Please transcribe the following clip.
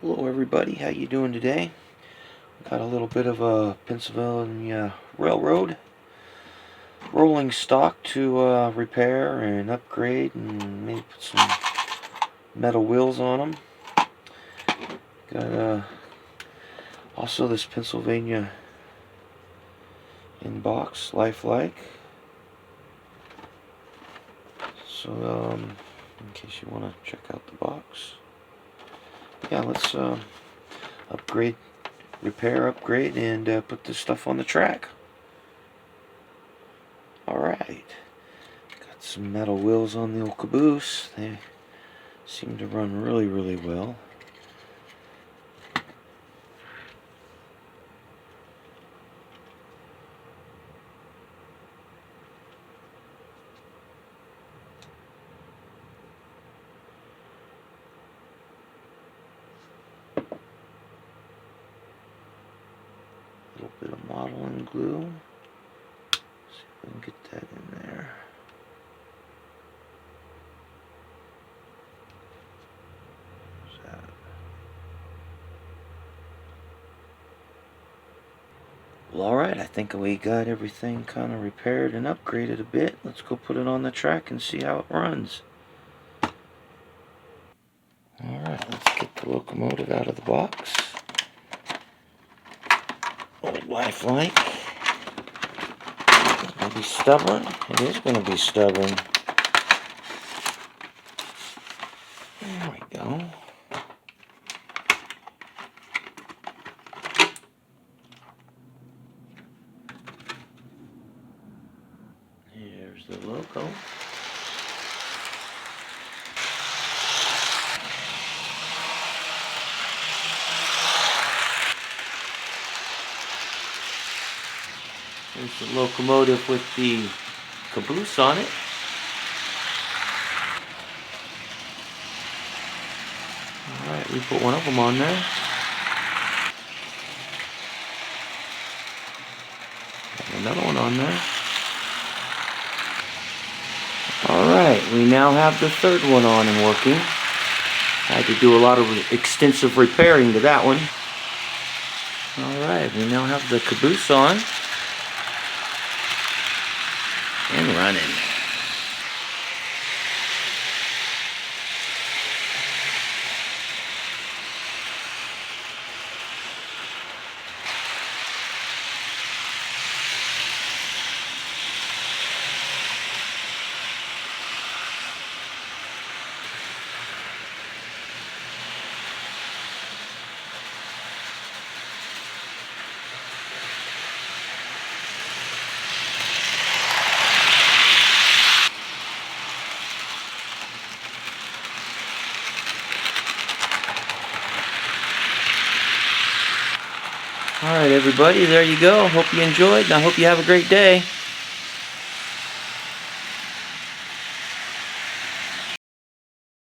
Hello everybody, how you doing today? Got a little bit of a Pennsylvania Railroad rolling stock to repair and upgrade and maybe put some metal wheels on them. Got also this Pennsylvania inbox Lifelike. So in case you want to check out the box. Yeah, let's repair, upgrade, and put this stuff on the track. Alright, got some metal wheels on the old caboose. They seem to run really well. A little bit of modeling glue. See if we can get that in there. Well, alright, I think we got everything kind of repaired and upgraded a bit. Let's go put it on the track and see how it runs. Alright, let's get the locomotive out of the box. Old Lifelike. It's going to be stubborn. It is going to be stubborn. There we go. Here's the loco. Here's the locomotive with the caboose on it. Alright, we put one of them on there. And another one on there. Alright, we now have the third one on and working. I had to do a lot of extensive repairing to that one. Alright, we now have the caboose on and running. Alright everybody, there you go. Hope you enjoyed and I hope you have a great day.